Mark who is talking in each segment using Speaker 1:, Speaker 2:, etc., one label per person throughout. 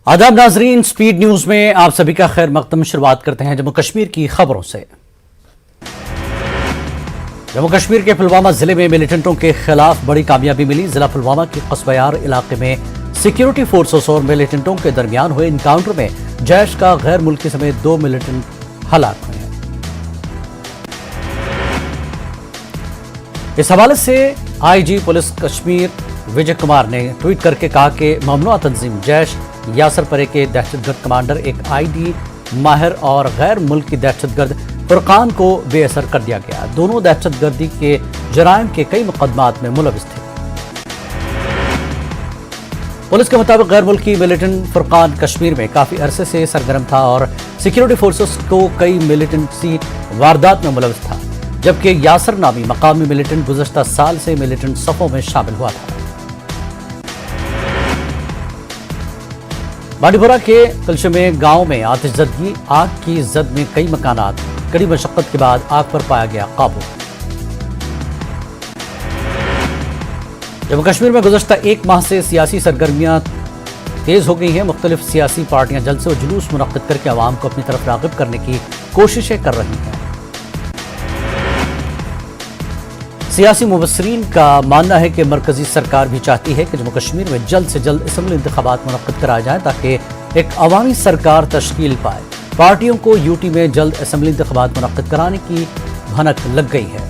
Speaker 1: आदाब नाजरीन, speed news में आप सभी का खैर मकदम। शुरुआत करते हैं जम्मू कश्मीर की खबरों से। जम्मू कश्मीर के पुलवामा जिले में मिलिटेंटों के खिलाफ बड़ी कामयाबी मिली। जिला पुलवामा के कस्बयार इलाके में सिक्योरिटी फोर्सेस और मिलिटेंटों के दरमियान हुए इनकाउंटर में जैश का गैर मुल्की समेत 2 मिलिटेंट हलाक हुए हैं। इस हवाले से आईजी पुलिस कश्मीर विजय कुमार ने ट्वीट करके कहा कि ममनुआ तंजीम जैश यासर परे के दहशतगर्द कमांडर एक आईडी माहिर और गैर मुल्की दहशतगर्द फुरकान को बेअसर कर दिया गया। दोनों दहशतगर्दी के जराइम के कई मुकदमात में मुलविस थे। पुलिस के मुताबिक गैर मुल्की मिलिटेंट फुरकान कश्मीर में काफी अरसे से सरगर्म था और सिक्योरिटी फोर्सेस को कई मिलिटेंसी वारदात में मुलविस था, जबकि यासर नामी मकामी मिलिटेंट गुज़श्ता साल से मिलिटेंट सफों में शामिल हुआ था। बांडीपुरा के कलशमे गांव में आतिशज़दगी, आग की जद में कई मकानात, कड़ी मशक्कत के बाद आग पर पाया गया काबू। जम्मू कश्मीर में गुज़श्ता एक माह से सियासी सरगर्मियां तेज हो गई हैं। मुख्तलिफ सियासी पार्टियां जलसे और जुलूस मुनक्किद करके आवाम को अपनी तरफ राग़िब करने की कोशिशें कर रही हैं। सियासी मुबस्सिरीन का मानना है कि मरकजी सरकार भी चाहती है कि जम्मू कश्मीर में जल्द से जल्द असम्बली इंतखाबात मुनक्किद कराए जाएं ताकि एक अवामी सरकार तश्कील पाए। पार्टियों को यूटी में जल्द असम्बली इंतखाबात मुनक्किद कराने की भनक लग गई है।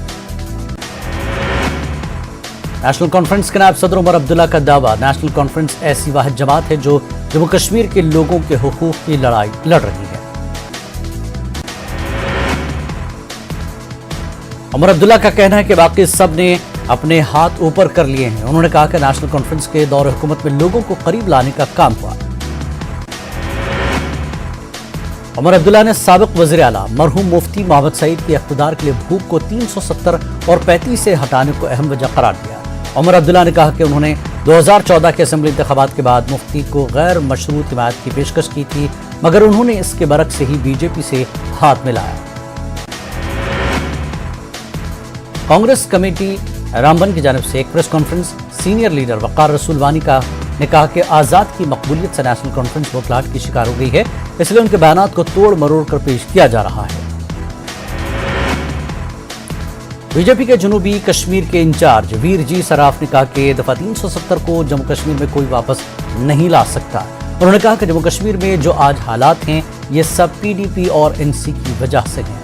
Speaker 1: नेशनल कॉन्फ्रेंस के नायब सदर उमर अब्दुल्ला का दावा, नेशनल कॉन्फ्रेंस ऐसी वाहिद जमात है जो जम्मू कश्मीर के लोगों के हुकूक की लड़ाई लड़ रही है। उमर अब्दुल्ला का कहना है कि बाकी सब ने अपने हाथ ऊपर कर लिए हैं। उन्होंने कहा कि नेशनल कॉन्फ्रेंस के दौर हुकूमत में लोगों को करीब लाने का काम हुआ। उमर अब्दुल्ला ने साबिक वज़ीर आला मरहूम मुफ्ती मोहम्मद सईद के इख्तिदार के लिए भूख को 370 और 35 से हटाने को अहम वजह करार दिया। उमर अब्दुल्ला ने कहा कि उन्होंने 2014 के असम्बली इंतखाबात के बाद मुफ्ती को गैर मशरूत हिमायत की पेशकश की थी, मगर उन्होंने इसके बरक्स से ही बीजेपी से हाथ मिलाया। कांग्रेस कमेटी रामबन की जानिब से एक प्रेस कॉन्फ्रेंस, सीनियर लीडर वक़ार रसूलवानी ने कहा कि आज़ाद की मकबूलियत से नेशनल कॉन्फ्रेंस बोखलाहट की शिकार हो गई है, इसलिए उनके बयानात को तोड़ मरोड़ कर पेश किया जा रहा है। बीजेपी के जनूबी कश्मीर के इंचार्ज वीर जी सराफ ने कहा कि दफा 370 को जम्मू कश्मीर में कोई वापस नहीं ला सकता। उन्होंने कहा कि जम्मू कश्मीर में जो आज हालात हैं ये सब पीडीपी और एनसी की वजह से हैं।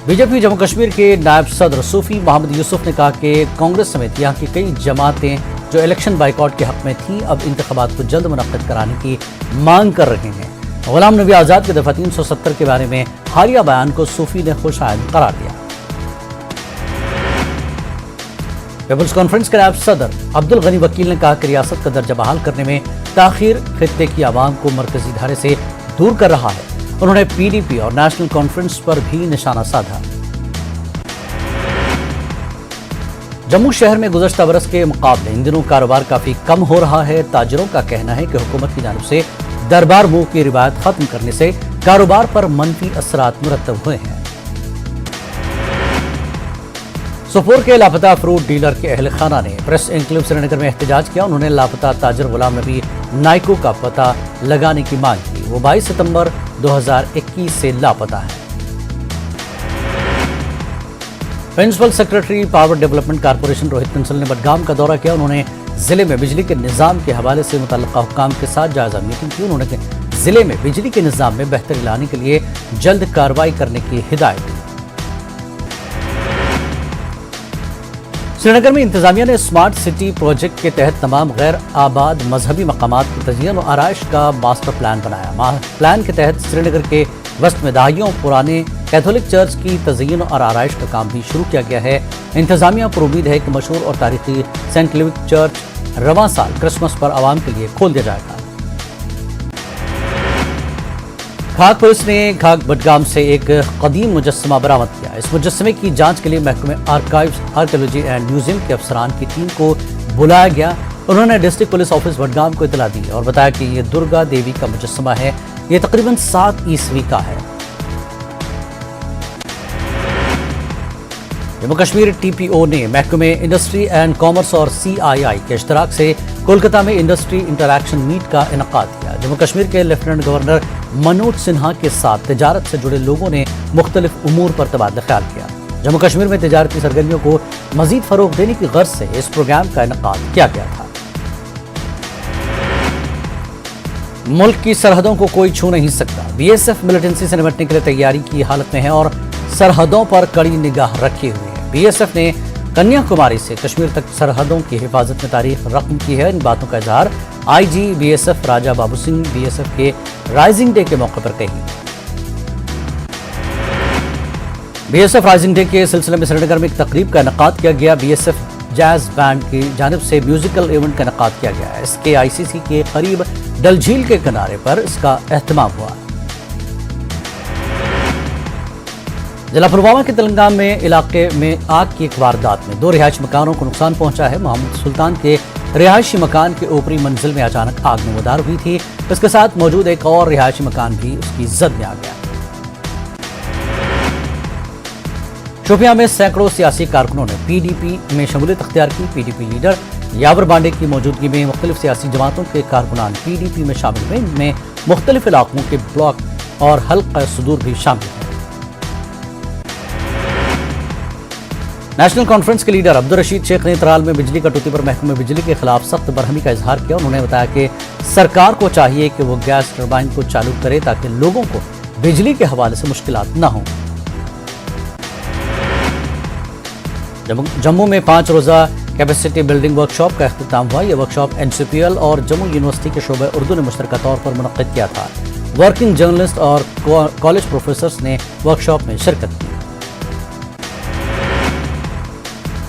Speaker 1: बीजेपी जम्मू कश्मीर के नायब सदर सूफी मोहम्मद यूसुफ ने कहा कि कांग्रेस समेत यहाँ की कई जमातें जो इलेक्शन बाइकआउट के हक में थीं अब इंतखाबात को जल्द मुनक्किद कराने की मांग कर रहे हैं। गुलाम नबी आज़ाद के दफा 370 के बारे में हालिया बयान को सूफी ने खुशाइंद करार दिया। पीपल्स कॉन्फ्रेंस के नायब सदर अब्दुल गनी वकील ने कहा कि रियासत का दर्जा बहाल करने में ताखीर खित्ते की आवाम को मरकजी धारे से दूर कर रहा है। उन्होंने पीडीपी और नेशनल कॉन्फ्रेंस पर भी निशाना साधा। जम्मू शहर में गुज़श्ता बरस के मुकाबले इन दिनों कारोबार काफी कम हो रहा है। ताजिरों का कहना है कि हुकूमत की जानिब से दरबार मुंह की रिवायत खत्म करने से कारोबार पर मनफी असरात मुरतब हुए हैं। सोपोर के लापता फ्रूट डीलर के अहल खाना ने प्रेस एनक्लेव श्रीनगर में एहतजाज किया। उन्होंने लापता ताजिर गुलाम नबी नाइको का पता लगाने की मांग की। वो 22 सितंबर 2021 से लापता है। Principal secretary power development corporation Rohit Kansal ने बडगाम का दौरा किया। उन्होंने जिले में बिजली के निज़ाम के हवाले से मुतल्लिका हुक्काम के साथ जायजा मीटिंग की। उन्होंने जिले में बिजली के निज़ाम में बेहतरी लाने के लिए जल्द कार्रवाई करने की हिदायत दी। श्रीनगर में इंतजामिया ने स्मार्ट सिटी प्रोजेक्ट के तहत तमाम गैर आबाद मजहबी मकामात की तज़य्युन और आराइश का मास्टर प्लान बनाया। प्लान के तहत श्रीनगर के वस्त में दहाइयों पुराने कैथोलिक चर्च की तज़य्युन और आराइश का काम भी शुरू किया गया है। इंतजामिया पर उम्मीद है कि मशहूर और तारीखी सेंट लुइक चर्च रवां साल क्रिसमस पर आवाम के लिए खोल दिया जाएगा। खाक पुलिस ने खाक बडगाम से एक कदीम मुजस्समा बरामद किया। इस मुजस्समे की जांच के लिए महकमे आर्काइव्स, आर्कियोलॉजी एंड म्यूजियम के अफसरान की टीम को बुलाया गया। उन्होंने डिस्ट्रिक्ट पुलिस ऑफिस बडगाम को इतला दी और बताया कि ये दुर्गा देवी का मुजस्समा है। ये तकरीबन 7 ईस्वी का है। जम्मू कश्मीर TPO ने महकमे इंडस्ट्री एंड कॉमर्स और CII के इश्तराक से कोलकाता में इंडस्ट्री इंटरैक्शन मीट का इनकाद किया। जम्मू कश्मीर के लेफ्टिनेंट गवर्नर मनोज सिन्हा के साथ तिजारत से जुड़े लोगों ने मुख्तलिफ उमूर पर तबादला ख्याल किया। जम्मू कश्मीर में तिजारती सरगर्मियों को मजीद फरोग देने की गर्ज से इस प्रोग्राम का इनकाद किया गया था। मुल्क की सरहदों को कोई छू नहीं सकता। BSF मिलिटेंसी से निपटने के लिए तैयारी की हालत में है और सरहदों पर कड़ी निगाह रखी हुई है। BSF ने कन्याकुमारी से कश्मीर तक सरहदों की हिफाजत में तारीख रकम की है। इन बातों का इजहार IG BSF Raja Babu Singh BSF के राइजिंग डे के मौके पर कही। BSF राइजिंग डे के सिलसिले में श्रीनगर में एक तकरीब का इनकाद किया गया। BSF जैज बैंड की जानिब से म्यूजिकल इवेंट का इनकाद किया गया है। इसके ICC के करीब डल झील के किनारे पर इसका एहतमाम हुआ। जिला पुलवामा के तेलंगाना में इलाके में आग की एक वारदात में 2 रिहायशी मकानों को नुकसान पहुंचा है। मोहम्मद सुल्तान के रिहायशी मकान के ऊपरी मंजिल में अचानक आग नमूदार हुई थी। इसके साथ मौजूद एक और रिहायशी मकान भी उसकी जद में आ गया। शोपियां में सैकड़ों सियासी कारकुनों ने PDP में शमूलियत अख्तियार की। PDP लीडर यावर बांडे की मौजूदगी में मुख्तलिफ सियासी जमातों के कारकुनान PDP में शामिल हुए। इनमें मुख्तलिफ इलाकों के ब्लॉक और हल्का सुदूर भी शामिल हैं। नेशनल कॉन्फ्रेंस के लीडर अब्दुल रशीद शेख ने तराल में बिजली कटौती पर महकमे बिजली के खिलाफ सख्त बरहमी का इजहार किया। उन्होंने बताया कि सरकार को चाहिए कि वो गैस टरबाइन को चालू करे ताकि लोगों को बिजली के हवाले से मुश्किलात न हों। जम्मू में 5 रोजा कैपेसिटी बिल्डिंग वर्कशॉप का इख्तिताम हुआ। यह वर्कशॉप NCPL और जम्मू यूनिवर्सिटी के शोबे उर्दू ने मुश्तरका तौर पर मुनक्किद किया था। वर्किंग जर्नलिस्ट और कॉलेज प्रोफेसर्स ने वर्कशॉप में शिरकत की।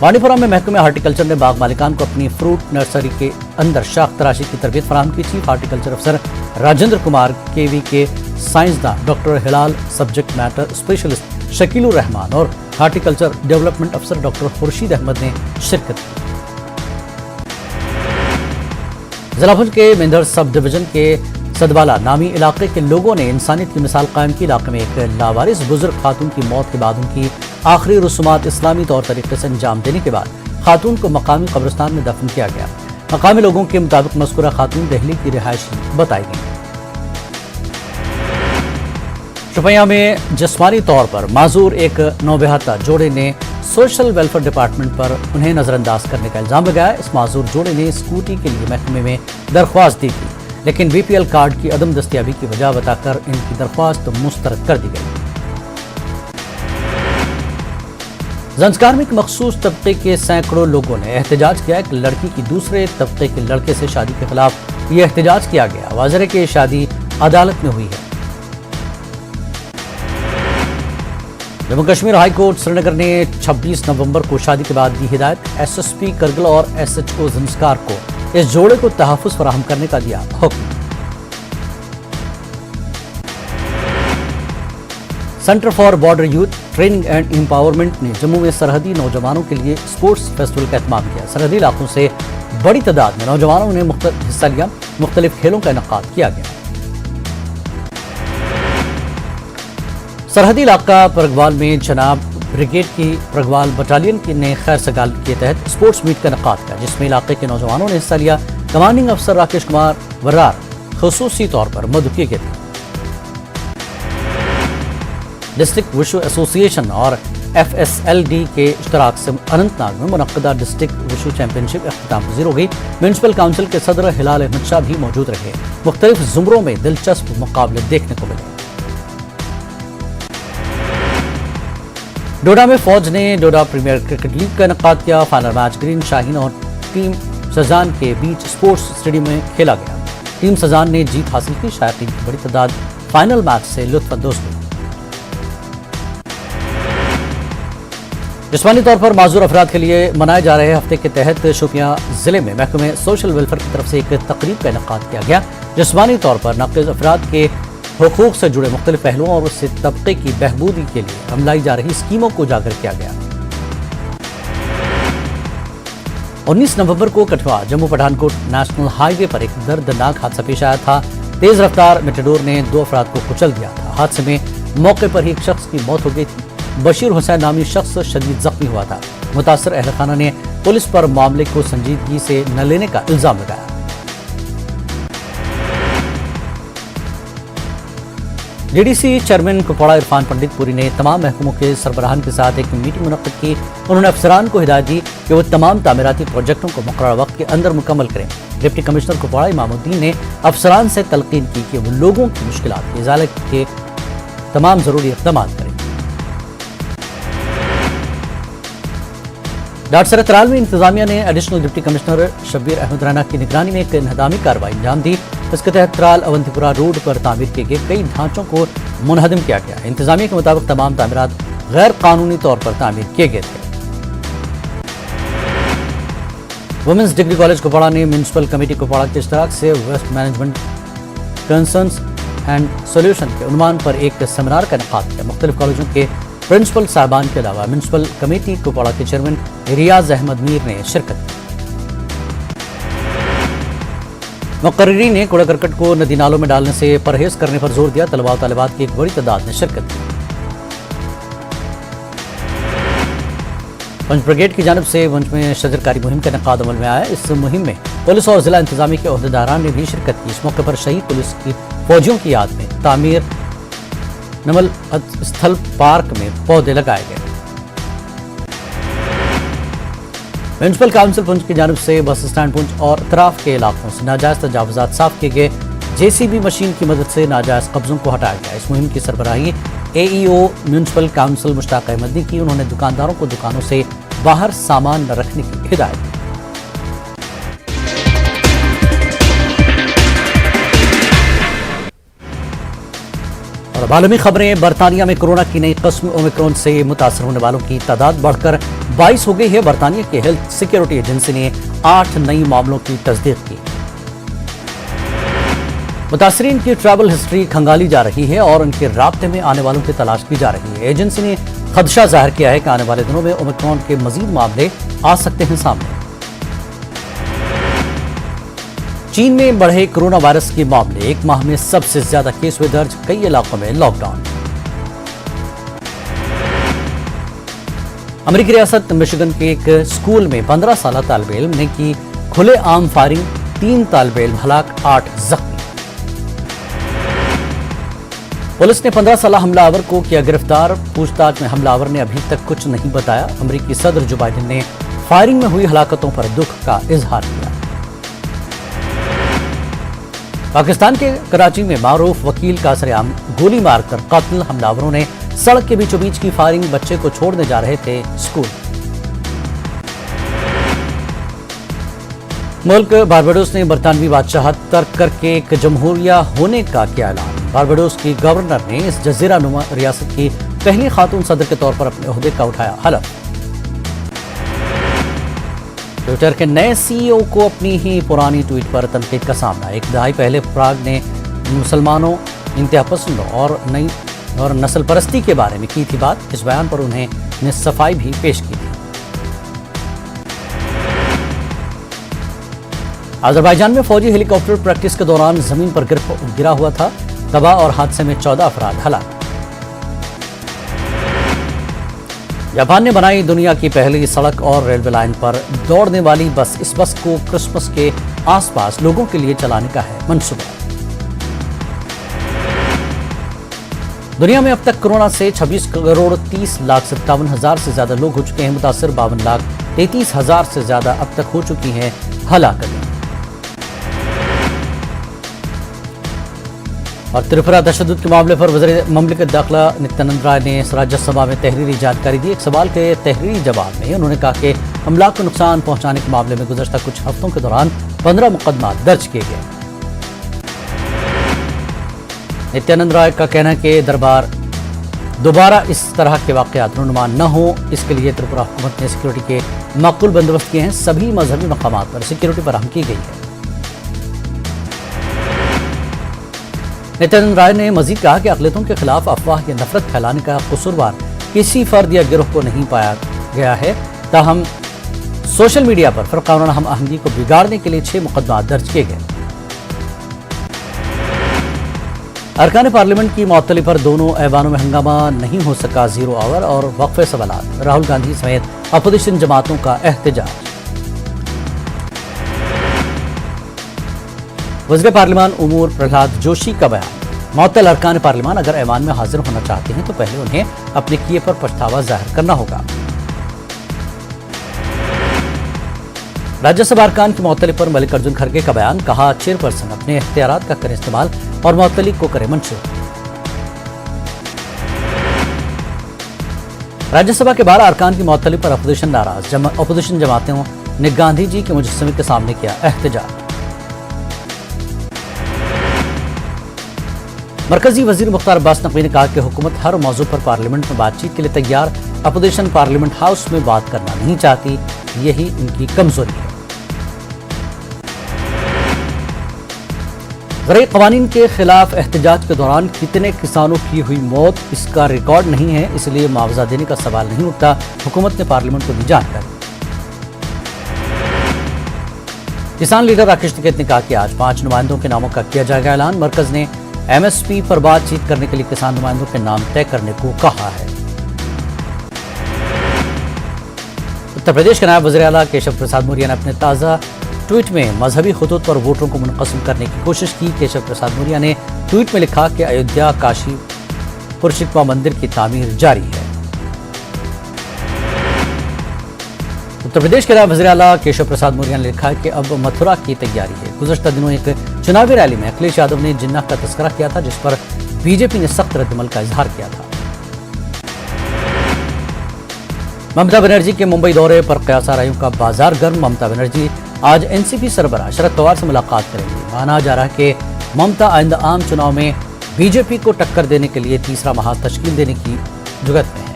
Speaker 1: बानीपुरा में महकमे हार्टिकल्चर ने बाग मालिकान को अपनी फ्रूट नर्सरी के अंदर शाख तराशी की तरबियत फराहम की। चीफ हार्टिकल्चर अफसर राजेंद्र कुमार KV के साइंसदान डॉक्टर हिलाल, subject matter specialist Shakilur Rahman और हार्टिकल्चर डेवलपमेंट अफसर डॉक्टर खुर्शीद अहमद ने शिरकत की। जिला भुज के मेंढर सब डिवीजन के सदवाला नामी इलाके के लोगों ने इंसानियत की मिसाल कायम की। इलाके में एक लावारिस बुजुर्ग खातून की मौत के बाद उनकी आखिरी रसूमात इस्लामी तौर तरीके से अंजाम देने के बाद खातून को मकामी कब्रिस्तान में दफन किया गया। मकामी लोगों के मुताबिक मज़कूरा खातून दिल्ली की रिहायशी बताई गई। शोपियां में जिस्मानी तौर पर माजूर एक नौबेहता जोड़े ने सोशल वेलफेयर डिपार्टमेंट पर उन्हें नजरअंदाज करने का इल्जाम लगाया। इस माजूर जोड़े ने स्कूटी के लिए महकमे में दरख्वास्त दी थी, लेकिन BPL कार्ड की अदम दस्तियाबी की वजह बताकर इनकी दरख्वास्त मुस्तरद कर दी गई। ज़ंस्कार में एक मखसूस तबके के सैकड़ों लोगों ने एहतजाज किया। एक लड़की की दूसरे तबके के लड़के से शादी के खिलाफ यह एहतजाज किया गया। वाज़ेह है कि यह शादी अदालत में हुई है। जम्मू कश्मीर हाई कोर्ट श्रीनगर ने 26 नवंबर को शादी के बाद दी हिदायत। SSP करगिल और SHO ज़ंस्कार को इस जोड़े को तहफ़्फ़ुज़ फराहम करने का दिया हुक्म। Centre for border youth training and empowerment ने जम्मू में सरहदी नौजवानों के लिए स्पोर्ट्स फेस्टिवल का एहतमाम किया। सरहदी इलाकों से बड़ी तादाद में नौजवानों ने हिस्सा लिया। मुख्तलिफ खेलों का इनकाद किया गया। सरहदी इलाका परगवाल में जनाब ब्रिगेड की परगवाल बटालियन ने खैर सगाल के तहत स्पोर्ट्स मीट का इनकाद किया, जिसमें इलाके के नौजवानों ने हिस्सा लिया। कमांडिंग अफसर राकेश कुमार वर्रार खुसूसी तौर पर मदद किए गए थे। डिस्ट्रिक्ट विशु एसोसिएशन और FSLD के इश्तराक से अनंतनाग में मुनक्किदा डिस्ट्रिक्ट विशु चैंपियनशिप इख्तिताम पजीर हो गई। म्यूनसिपल काउंसिल के सदर हिलाल अहमद शाह भी मौजूद रहे। मुख्तलिफ जुमरों में दिलचस्प मुकाबले देखने को मिले। डोडा में फौज ने डोडा प्रीमियर क्रिकेट लीग का इनकाद किया। फाइनल मैच ग्रीन शाहीन और टीम सजान के बीच स्पोर्ट्स स्टेडियम में खेला गया। टीम सजान ने जीत हासिल की। शायकीन की बड़ी तादाद फाइनल मैच से लुत्फअंदोज हुई। जिस्मानी तौर पर माजूर अफराद के लिए मनाए जा रहे हफ्ते के तहत शोपियां जिले में महकमे सोशल वेलफेयर की तरफ से एक तकरीब का इनकाद किया गया। जिस्मानी तौर पर नाक़िज़ अफराद के हुकूक से जुड़े मुख्तलिफ पहलुओं और उससे तबके की बहबूदी के लिए अमलाई जा रही स्कीमों को उजागर किया गया। 19 नवंबर को कठुआ जम्मू पठानकोट नेशनल हाईवे पर एक दर्दनाक हादसा पेश आया था। तेज रफ्तार मेटाडोर ने 2 अफराद को कुचल दिया था। हादसे में मौके पर ही एक शख्स की मौत हो गई थी। बशीर हुसैन नामी शख्स शदीद जख्मी हुआ था। मुतासर अहल खाना ने पुलिस पर मामले को संजीदगी से न लेने का इल्जाम लगाया। डीडीसी चेयरमैन कुपवाड़ा इरफान पंडित पुरी ने तमाम महकमों के सरबराहान के साथ एक मीटिंग मुनक्किद की। उन्होंने अफसरान को हिदायत दी कि वो तमाम तामीराती प्रोजेक्टों को मुकर्रर वक्त के अंदर मुकम्मल करें। डिप्टी कमिश्नर कुपवाड़ा इमामुद्दीन ने अफसरान से तलकीन की कि वो लोगों की मुश्किलात के इजाले के तमाम ज़रूरी इक़दाम करें। डाटसर तराल में इंतजामिया ने additional deputy commissioner Shabbir Ahmad Rana की निगरानी में एक इन्हदामी कार्रवाई अंजाम दी। इसके तहत तराल अवंतीपुरा रोड पर तामीर किए गए कई ढांचों को मुनहदम किया गया। इंतजामिया के मुताबिक तमाम तामीरात गैर कानूनी तौर पर तामीर किए गए थे। वुमेंस डिग्री कॉलेज कुपवाड़ा ने म्यूनसिपल कमेटी कुपवाड़ा के इश्तराक से waste management concerns and solution के उन्वान पर एक सेमिनार का इनेकाद किया। मुख्तलिफ कॉलेजों के प्रिंसिपल साहबान के अलावा म्यूनसिपल कमेटी कुपवाड़ा के चेयरमैन रियाज अहमद मीर ने शिरकत की। मुकर्रीरीन ने कूड़ा करकट को नदी नालों में डालने से परहेज करने पर जोर दिया। तलबा और तालिबात की एक बड़ी तादाद ने शिरकत की। वंश ब्रिगेड की जानिब से वंश में शजरकारी मुहिम का इनेकाद अमल में आया। इस मुहिम में पुलिस और जिला इंतजामी के ओहदेदारान ने भी शिरकत की। इस मौके पर शहीद पुलिस की फौजियों की याद में तामीर नमल स्थल पार्क में पौधे लगाए गए। म्यूनसिपल काउंसिल पुंछ की जानिब से बस स्टैंड पुंछ और अतराफ के इलाकों से नाजायज तजावुजात साफ किए गए। जेसीबी मशीन की मदद से नाजायज कब्जों को हटाया गया। इस मुहिम की सरबराही AEO municipal council Mushtaq Ahmad ने की। उन्होंने दुकानदारों को दुकानों से बाहर सामान न रखने की हिदायत दी। और आलमी खबरें, बरतानिया में कोरोना की नई किस्म ओमिक्रॉन से मुतासर होने वालों की तादाद बढ़कर 22 हो गई है। बरतानिया की हेल्थ सिक्योरिटी एजेंसी ने 8 नई मामलों की तस्दीक की। मुतासरीन की ट्रैवल हिस्ट्री खंगाली जा रही है और उनके राब्ते में आने वालों की तलाश की जा रही है। एजेंसी ने खदशा जाहिर किया है कि आने वाले दिनों में ओमिक्रॉन के मजीद मामले आ सकते हैं सामने। चीन में बढ़े कोरोना वायरस के मामले, एक माह में सबसे ज्यादा केस हुए दर्ज, कई इलाकों में लॉकडाउन। अमेरिकी रियासत मिशिगन के एक स्कूल में 15 साल तालिब इल्म ने की खुले आम फायरिंग, 3 तालिब इल्म हलाक, 8 जख्मी। पुलिस ने 15 साल हमलावर को किया गिरफ्तार। पूछताछ में हमलावर ने अभी तक कुछ नहीं बताया। अमेरिकी सदर जो बाइडेन ने फायरिंग में हुई हलाकतों पर दुख का इजहार किया। पाकिस्तान के कराची में मारूफ वकील का सरेआम गोली मारकर कत्ल, हमलावरों ने सड़क के बीचों बीच की फायरिंग, बच्चे को छोड़ने जा रहे थे स्कूल। मुल्क बारबाडोस ने बरतानवी बादशाहत तर्क करके एक जमहूरिया होने का किया ऐलान। बारबाडोस की गवर्नर ने इस जजीरा नुमा रियासत की पहली खातून सदर के तौर पर अपने ओहदे का उठाया हलफ। ट्विटर के नए सीईओ को अपनी ही पुरानी ट्वीट पर तनकीद का सामना। एक दहाई पहले प्राग ने मुसलमानों, इंतहा पसंदों और नस्ल परस्ती के बारे में की थी बात। इस बयान पर उन्हें सफाई भी पेश की थी। अजरबैजान में फौजी हेलीकॉप्टर प्रैक्टिस के दौरान जमीन पर गिरा हुआ था। तबाह और हादसे में 14 अफराद हलाक। जापान ने बनाई दुनिया की पहली सड़क और रेलवे लाइन पर दौड़ने वाली बस। इस बस को क्रिसमस के आसपास लोगों के लिए चलाने का है मंसूबा। दुनिया में अब तक कोरोना से 26 करोड़ 30 लाख 57 हजार से ज्यादा लोग हो चुके हैं मुतासर। 52 लाख 33 हजार से ज्यादा अब तक हो चुकी हैं हलाकतें। और त्रिपुरा तशद्दुद के मामले पर वज़ीर ममलिकत दाखिला नित्यानंद राय ने राज्यसभा में तहरीरी जानकारी दी। एक सवाल के तहरीरी जवाब में उन्होंने कहा कि अमलाक को नुकसान पहुंचाने के मामले में गुज़श्ता कुछ हफ्तों के दौरान 15 मुकदमा दर्ज किए गए। नित्यानंद राय का कहना है कि दरबार दोबारा इस तरह के वाक़यात रुनुमान न हो, इसके लिए त्रिपुरा हुकूमत ने सिक्योरिटी के माकूल बंदोबस्त किए हैं। सभी मजहबी मकामात पर सिक्योरिटी फराहम की गई है। नित्यानंद राय ने मजीद कहा कि अक़लियतों के खिलाफ अफवाह या नफरत फैलाने का कसूरवार किसी फर्द या गिरोह को नहीं पाया गया है। ताहम सोशल मीडिया पर फ़िरक़ावाराना हम आहंगी को बिगाड़ने के लिए 6 मुकदमा दर्ज किए गए। ارکان پارلیمنٹ کی معطلی پر دونوں ایوانوں میں ہنگامہ نہیں ہو سکا، 0 آور اور وقفے سوالات، راہل گاندھی سمیت اپوزیشن جماعتوں کا احتجاج۔ وزیر پارلیمان امور پرہلاد جوشی کا بیان، معطل ارکان پارلیمان اگر ایوان میں حاضر ہونا چاہتے ہیں تو پہلے انہیں اپنے کیے پر پچھتاوا ظاہر کرنا ہوگا۔ راجیہ سبھا ارکان کی معطلی پر ملک ارجن کھڑگے کا بیان، کہا چیئرپرسن اپنے اختیارات کا کریں استعمال اور معطلی کو کریں منسوخ۔ راجیہ سبھا کے 12 ارکان کی معطلی پر اپوزیشن ناراض، اپوزیشن جماعتوں نے گاندھی جی کے مجسمے کے سامنے کیا احتجاج۔ مرکزی وزیر مختار عباس نقوی نے کہا کہ حکومت ہر موضوع پر پارلیمنٹ میں بات چیت کے لیے تیار، اپوزیشن پارلیمنٹ ہاؤس میں بات کرنا نہیں چاہتی، یہی ان کی کمزوری ہے۔ زرعی قوانین کے خلاف احتجاج کے دوران کتنے کسانوں کی ہوئی موت، اس کا ریکارڈ نہیں ہے، اس لیے معاوضہ دینے کا سوال نہیں اٹھتا، حکومت نے پارلیمنٹ کو دی جانکاری۔ کسان لیڈر راکیش ٹکیت نے کہا کہ آج 5 نمائندوں کے ناموں کا کیا جائے گا اعلان، مرکز نے ایم ایس پی پر بات چیت کرنے کے لیے کسان نمائندوں کے نام طے کرنے کو کہا ہے۔ اتر پردیش کے نائب وزیر اعلیٰ کیشو پرساد موریہ نے اپنے تازہ ٹویٹ میں مذہبی خطوط پر ووٹروں کو منقسم کرنے کی کوشش کی۔ کیشو پرساد موریہ نے ٹویٹ میں لکھا کہ ایودھیا کاشی پرشکوا مندر کی تعمیر جاری ہے۔ اتر پردیش کے نائب وزیر اعلیٰ کیشو پرساد موریہ نے لکھا کہ اب متھرا کی تیاری ہے۔ گزشتہ دنوں ایک چناوی ریلی میں اکھلیش یادو نے جنہ کا تذکرہ کیا تھا، جس پر بی جے پی نے سخت رد عمل کا اظہار کیا تھا۔ ممتا بنرجی کے ممبئی دورے پر قیاس آرائیوں کا بازار گرم، ممتا بنرجی آج این سی پی سربراہ شرد پوار سے ملاقات کریں گے۔ مانا جا رہا ہے کہ ممتا آئندہ عام چناؤ میں بی جے پی کو ٹکر دینے کے لیے تیسرا محاذ تشکیل دینے کی جگت میں ہے۔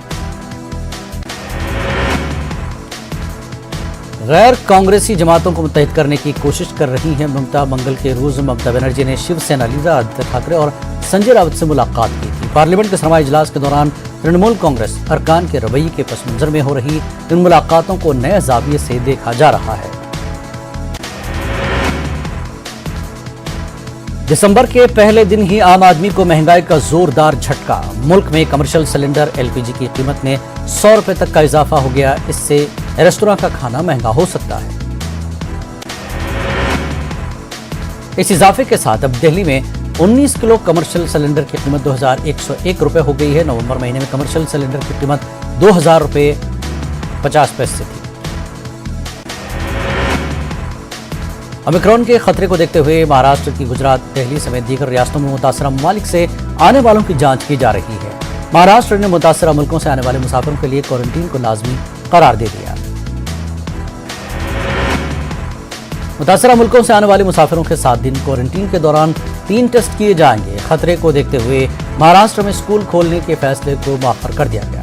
Speaker 1: غیر کانگریسی جماعتوں کو متحد کرنے کی کوشش کر رہی ہیں ممتا۔ منگل کے روز ممتا بنرجی نے شیو سینا لیڈر آدتیہ ٹھاکرے اور سنجے راوت سے ملاقات کی تھی۔ پارلیمنٹ کے سرمائی اجلاس کے دوران ترنمول کانگریس ارکان کے رویے کے پس منظر میں ہو رہی ان ملاقاتوں کو نئے زاویے سے دیکھا جا رہا ہے۔ دسمبر کے پہلے دن ہی عام آدمی کو مہنگائی کا زوردار جھٹکا، ملک میں کمرشل سلنڈر ایل پی جی کی قیمت میں 100 روپے تک کا اضافہ ہو گیا، اس سے ریستوراں کا کھانا مہنگا ہو سکتا ہے۔ اس اضافے کے ساتھ اب دہلی میں 19 کلو کمرشل سلنڈر کی قیمت 2101 روپے ہو گئی ہے۔ نومبر مہینے میں کمرشل سلنڈر کی قیمت 2000 روپے 50 پیسے تھی۔ اومیکرون کے خطرے کو دیکھتے ہوئے مہاراشٹر کی گجرات، دہلی سمیت دیگر ریاستوں میں متاثرہ ممالک سے آنے والوں کی جانچ کی جا رہی ہے۔ مہاراشٹر نے متاثرہ ملکوں سے آنے والے مسافروں کے لیے کوارنٹین کو لازمی قرار دے دیا۔ متاثرہ ملکوں سے آنے والے مسافروں کے 7 دن کوارنٹین کے دوران 3 ٹیسٹ کیے جائیں گے۔ خطرے کو دیکھتے ہوئے مہاراشٹر میں اسکول کھولنے کے فیصلے کو مؤخر کر دیا گیا۔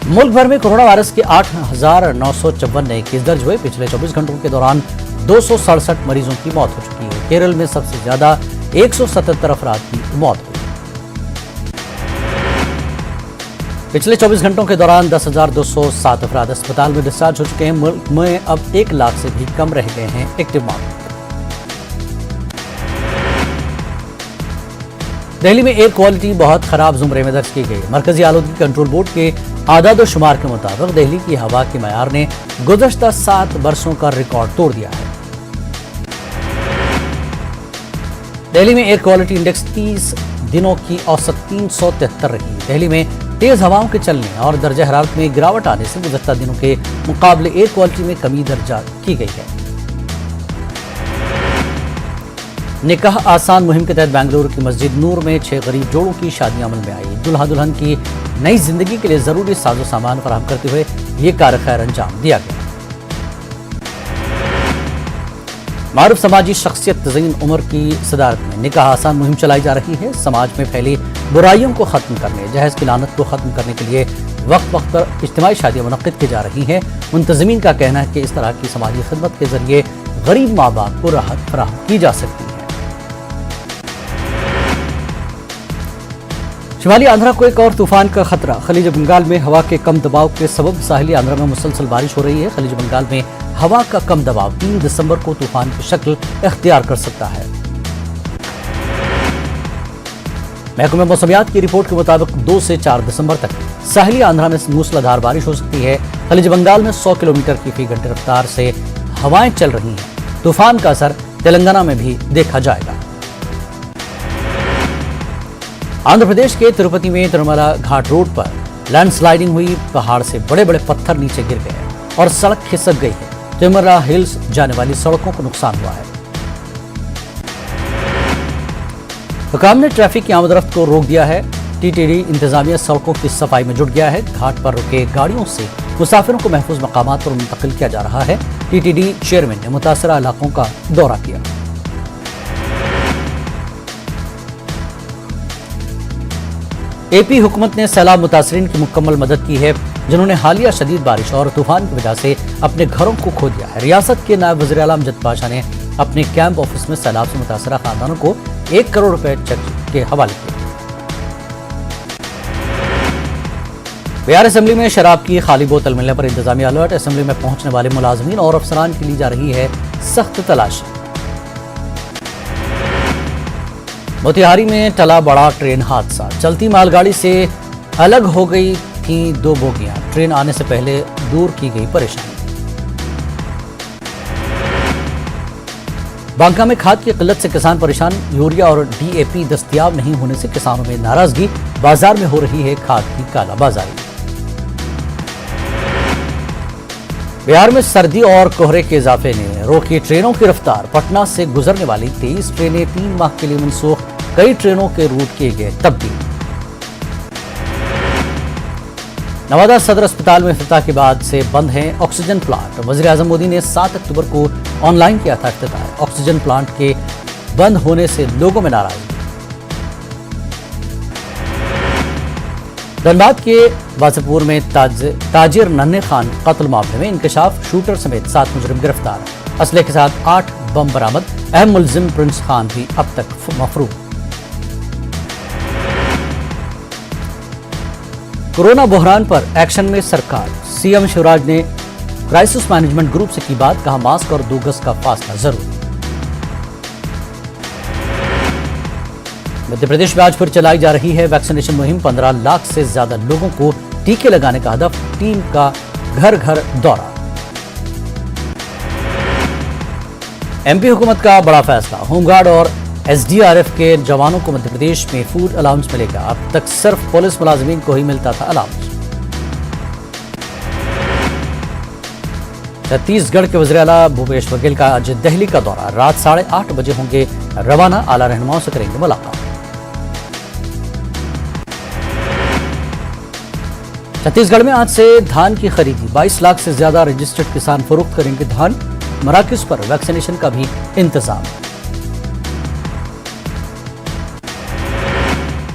Speaker 1: ملک بھر میں کورونا وائرس کے 8,954 نئے کیس درج ہوئے۔ پچھلے 24 گھنٹوں کے دوران 267 مریضوں کی موت ہو چکی ہے۔ کیرل میں سب سے زیادہ 177 افراد کی موت ہوئی۔ پچھلے 24 گھنٹوں کے دوران 10,207 افراد اسپتال میں ڈسچارج ہو چکے ہیں۔ ملک میں اب 1 لاکھ سے بھی کم رہ گئے ہیں ایکٹیو معاملے۔ دہلی میں ایئر کوالٹی بہت خراب زمرے میں درج کی گئی۔ مرکزی آلودگی کنٹرول بورڈ کے اعداد و شمار کے مطابق دہلی کی ہوا کے معیار نے گزشتہ 7 برسوں کا ریکارڈ توڑ دیا ہے۔ دہلی میں ایئر کوالٹی انڈیکس 30 دنوں کی اوسط 373 رہی۔ دہلی میں تیز ہواؤں کے چلنے اور درجہ حرارت میں گراوٹ آنے سے گزشتہ دنوں کے مقابلے ایئر کوالٹی میں کمی درج کی گئی ہے۔ نکاح آسان مہم کے تحت بنگلورو کی مسجد نور میں 6 غریب جوڑوں کی شادی عمل میں آئی۔ دلہا دلہن کی نئی زندگی کے لیے ضروری ساز و سامان فراہم کرتے ہوئے یہ کار خیر انجام دیا گیا۔ معروف سماجی شخصیت تزئین عمر کی صدارت میں نکاح آسان مہم چلائی جا رہی ہے۔ سماج میں پھیلی برائیوں کو ختم کرنے، جہیز کی لعنت کو ختم کرنے کے لیے وقت وقت پر اجتماعی شادیاں منعقد کی جا رہی ہیں۔ منتظمین کا کہنا ہے کہ اس طرح کی سماجی خدمت کے ذریعے غریب ماں باپ کو راحت فراہم کی جا سکتی ہے۔ شمالی آندھرا کو ایک اور طوفان کا خطرہ۔ خلیج بنگال میں ہوا کے کم دباؤ کے سبب ساحلی آندھرا میں مسلسل بارش ہو رہی ہے۔ خلیج بنگال میں ہوا کا کم دباؤ 3 دسمبر کو طوفان کی شکل اختیار کر سکتا ہے۔ महकमे मौसमियात की रिपोर्ट के मुताबिक 2 से 4 दिसंबर तक साहिली आंध्रा में मूसलाधार बारिश हो सकती है। खलीज बंगाल में 100 किलोमीटर की फी घंटे रफ्तार से हवाएं चल रही हैं। तूफान का असर तेलंगाना में भी देखा जाएगा। आंध्र प्रदेश के तिरुपति में तिरुमला घाट रोड पर लैंडस्लाइडिंग हुई। पहाड़ से बड़े बड़े पत्थर नीचे गिर गए और सड़क खिसक गई है। तिरुमला हिल्स जाने वाली सड़कों को नुकसान हुआ है। हुकाम ने ट्रैफिक की आमदरफ्त को रोक दिया है। टीटीडी इंतजामिया सड़कों की सफाई में जुट गया है। घाट पर रुके गाड़ियों से मुसाफिरों को महफूज मकामात पर मुंतकिल किया जा रहा है। टीटीडी चेयरमैन ने मुतासरा इलाकों का दौरा किया। एपी हुकूमत ने सैलाब मुतासरीन की मुकम्मल मदद की है, जिन्होंने हालिया शदीद बारिश और तूफान की वजह से अपने घरों को खो दिया है। रियासत के नायब वज़ीर आला अमजद बाशा ने अपने कैंप ऑफिस में सैलाब से मुतासरा खानदानों को 1 करोड़ रुपए चेक के हवाले किए। बिहार असेंबली में शराब की खाली बोतल मिलने पर इंतजामिया अलर्ट। असेंबली में पहुंचने वाले मुलाजमीन और अफसरान की ली जा रही है सख्त तलाशी। मोतिहारी में टला बड़ा ट्रेन हादसा। चलती मालगाड़ी से अलग हो गई थी 2 बोगियां। ट्रेन आने से पहले दूर की गई परेशानी। बांका में खाद की किल्लत से किसान परेशान। यूरिया और डीएपी दस्तयाब नहीं होने से किसानों में नाराजगी। बाजार में हो रही है खाद की कालाबाजारी। बिहार में सर्दी और कोहरे के इजाफे ने रोकी ट्रेनों की रफ्तार। पटना से गुजरने वाली 23 ट्रेनें 3 माह के लिए मनसूख। कई ट्रेनों के रूट किए गए तब्दील। नवादा सदर अस्पताल में इफ्तिताह के बाद से बंद हैं ऑक्सीजन प्लांट। वज़ीर आज़म मोदी ने 7 अक्टूबर को ऑनलाइन किया था इफ्तिताह। ऑक्सीजन प्लांट के बंद होने से लोगों में नाराजगी। धनबाद के वासीपुर में ताजिर नन्हे खान कत्ल मामले में इंकशाफ। शूटर समेत 7 मुजरिम गिरफ्तार। असले के साथ 8 बम बरामद। अहम मुलजिम प्रिंस खान भी अब तक मफरूर। कोरोना बहरान पर एक्शन में सरकार। सीएम शिवराज ने क्राइसिस मैनेजमेंट ग्रुप से की बात। कहा मास्क और 2 गज का फासला जरूरी। मध्य प्रदेश में आज फिर चलाई जा रही है वैक्सीनेशन मुहिम। 15 लाख से ज्यादा लोगों को टीके लगाने का हदफ। टीम का घर घर दौरा। एमपी हुकूमत का बड़ा फैसला। होमगार्ड और एसडीआरएफ के जवानों को मध्य प्रदेश में फूड अलाउंस मिलेगा। अब तक सिर्फ पुलिस मुलाजिमीन को ही मिलता था अलाउंस। छत्तीसगढ़ के वज़ीर आला भूपेश बघेल का आज दिल्ली का दौरा। रात 8:30 बजे होंगे रवाना। आला रहनुमाओं से करेंगे मुलाकात। छत्तीसगढ़ में आज से धान की खरीदी। 22 लाख से ज्यादा रजिस्टर्ड किसान फरोख्त करेंगे धान। मराकज़ पर वैक्सीनेशन का भी इंतजाम।